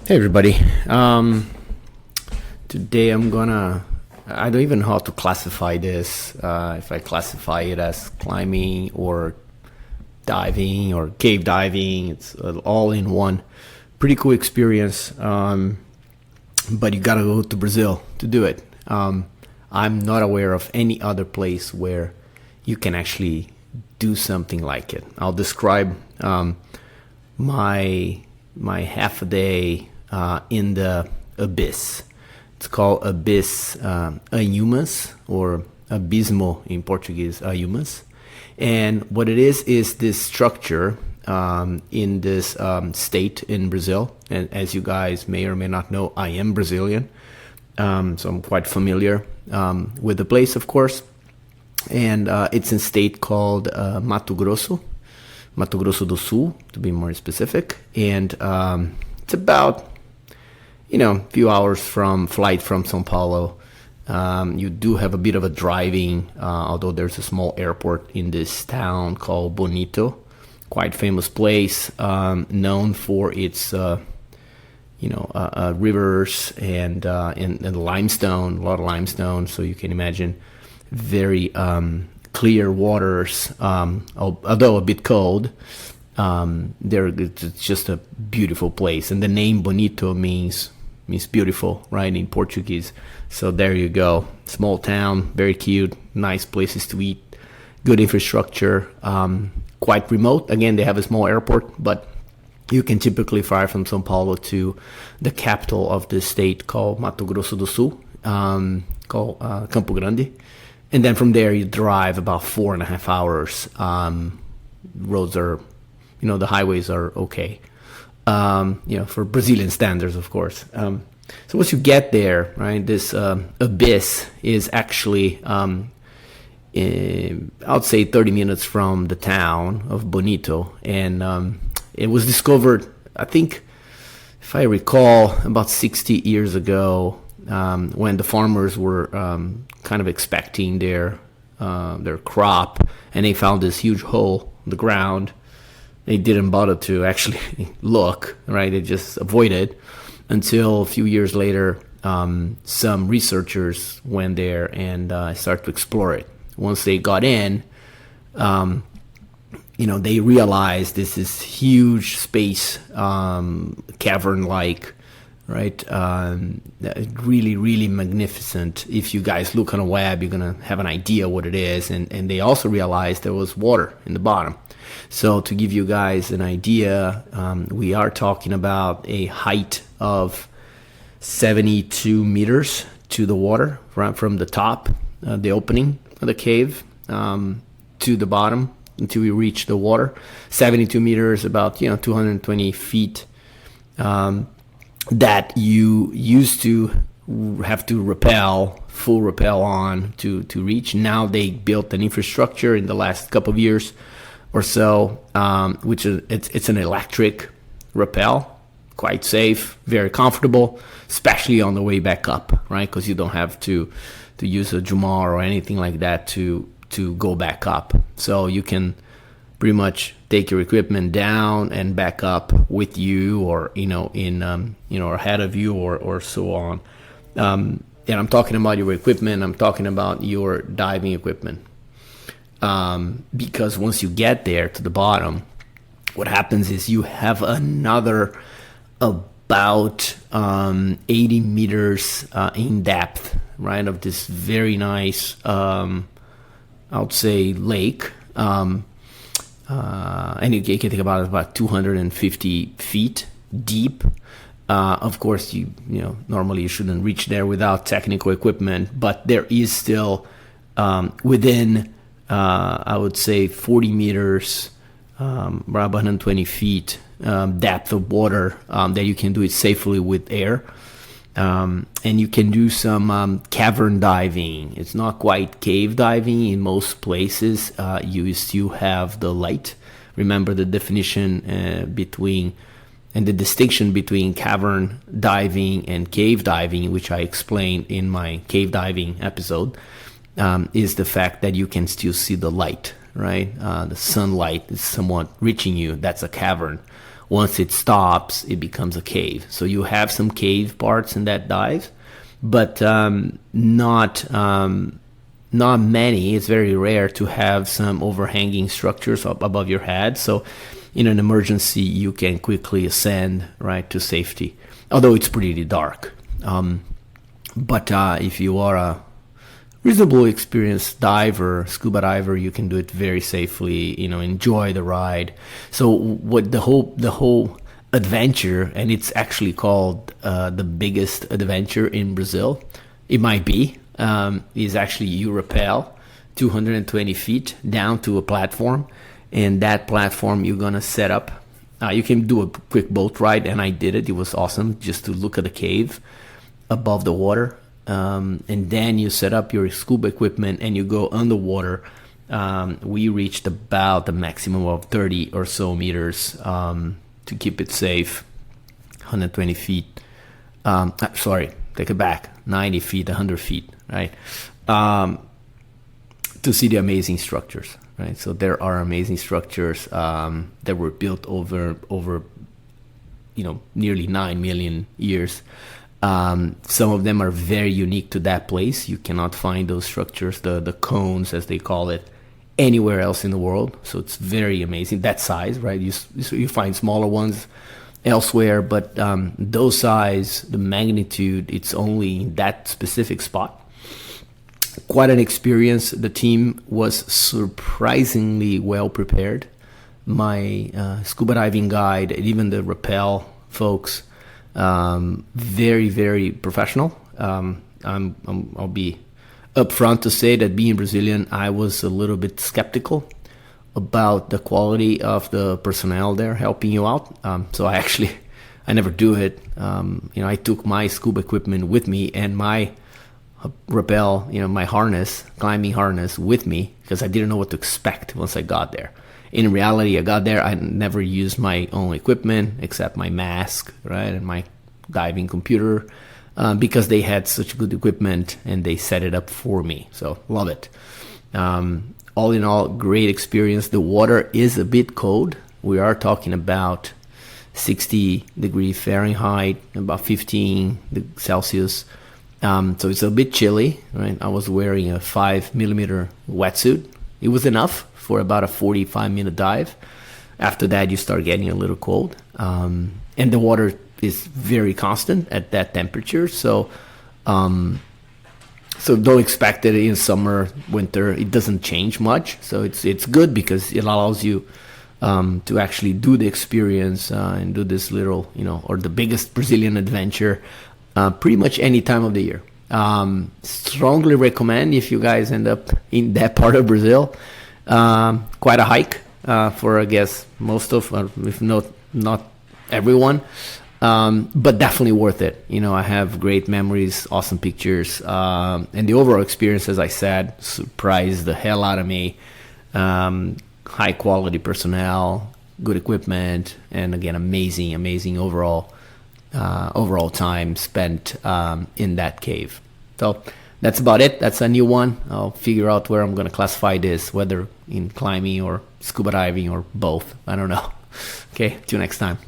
Hey everybody. Today I don't even know how to classify this. If I classify it as climbing or diving or cave diving, it's all in one. Pretty cool experience. But you gotta go to Brazil to do it. I'm not aware of any other place where you can actually do something like it. I'll describe my half a day in the Abyss. It's called Anhumas Anhumas, or Abismo in Portuguese, Anhumas. And what it is this structure in this state in Brazil. And as you guys may or may not know, I am Brazilian, so I'm quite familiar with the place, of course. And it's a state called Mato Grosso do Sul, to be more specific. And it's about, a few hours flight from São Paulo. You do have a bit of a driving, although there's a small airport in this town called Bonito, quite famous place, known for its, rivers and limestone, a lot of limestone. So you can imagine very clear waters, although a bit cold. It's just a beautiful place, and the name Bonito means beautiful, right, in Portuguese. So there you go. Small town, very cute, nice places to eat, good infrastructure, quite remote. Again, they have a small airport, but you can typically fly from São Paulo to the capital of the state called Mato Grosso do Sul, called Campo Grande. And then from there, you drive about 4.5 hours. Roads are, the highways are okay, for Brazilian standards, of course. So once you get there, right, this abyss is actually, I would say 30 minutes from the town of Bonito. And it was discovered, I think, if I recall, about 60 years ago, when the farmers were kind of expecting their crop, and they found this huge hole in the ground. They didn't bother to actually look, right? They just avoided until a few years later, some researchers went there and started to explore it. Once they got in, they realized this is huge space, cavern-like, right? Really, really magnificent. If you guys look on a web, you're gonna have an idea what it is. And they also realized there was water in the bottom. So to give you guys an idea, we are talking about a height of 72 meters to the water, from the top, the opening of the cave, to the bottom until we reach the water. 72 meters, about 220 feet. That you used to have to full rappel on to reach. Now they built an infrastructure in the last couple of years or so, which is it's an electric rappel, quite safe, very comfortable, especially on the way back up, right? Because you don't have to use a Jumar or anything like that to go back up. So you can pretty much take your equipment down and back up with you, or ahead of you, or so on. And I'm talking about your equipment. I'm talking about your diving equipment, because once you get there to the bottom, what happens is you have another about 80 meters in depth, right, of this very nice, I would say, lake. And you can think about it, about 250 feet deep. Of course, normally you shouldn't reach there without technical equipment, but there is still within, I would say, 40 meters, around 120 feet depth of water that you can do it safely with air. And you can do some cavern diving. It's not quite cave diving in most places. You still have the light. Remember the definition between and the distinction between cavern diving and cave diving, which I explained in my cave diving episode, is the fact that you can still see the light, right? The sunlight is somewhat reaching you. That's a cavern. once it stops, it becomes a cave. So you have some cave parts in that dive, but not many. It's very rare to have some overhanging structures up above your head. So in an emergency, you can quickly ascend, right, to safety, although it's pretty dark. But if you are a reasonably experienced diver, scuba diver, you can do it very safely, enjoy the ride. So what the whole adventure, and it's actually called the biggest adventure in Brazil, it might be, is actually you rappel 220 feet down to a platform, and that platform you're gonna set up. You can do a quick boat ride, and I did it. It was awesome just to look at the cave above the water. And then you set up your scuba equipment and you go underwater. We reached about the maximum of 30 or so meters to keep it safe. 120 feet. Sorry, take it back. 90 feet, 100 feet, right? To see the amazing structures, right? So there are amazing structures that were built over nearly 9 million years. Some of them are very unique to that place. You cannot find those structures, the cones as they call it, anywhere else in the world. So it's very amazing, that size, right? You find smaller ones elsewhere, but those size, the magnitude, it's only in that specific spot. Quite an experience. The team was surprisingly well prepared. My scuba diving guide and even the rappel folks, very, very professional. I'll be upfront to say that being Brazilian, I was a little bit skeptical about the quality of the personnel there helping you out. So I never do it. I took my scuba equipment with me and my rappel, my harness, climbing harness with me, because I didn't know what to expect once I got there. In reality, I got there, I never used my own equipment except my mask, right, and my diving computer, because they had such good equipment and they set it up for me. So love it. All in all, great experience. The water is a bit cold. We are talking about 60 degrees Fahrenheit, about 15 Celsius. So it's a bit chilly, right? I was wearing a 5mm wetsuit. It was enough for about a 45-minute dive. After that, you start getting a little cold. And the water is very constant at that temperature. So don't expect it in summer, winter. It doesn't change much. So it's good because it allows you to actually do the experience and do this little, or the biggest Brazilian adventure pretty much any time of the year. Strongly recommend if you guys end up in that part of Brazil. Quite a hike for, I guess, most of, if not everyone. But definitely worth it. I have great memories, awesome pictures, and the overall experience, as I said, surprised the hell out of me. High quality personnel, good equipment, and again, amazing overall time spent in that cave. So that's about it. That's a new one. I'll figure out where I'm going to classify this, whether in climbing or scuba diving or both. I don't know. Okay, till next time.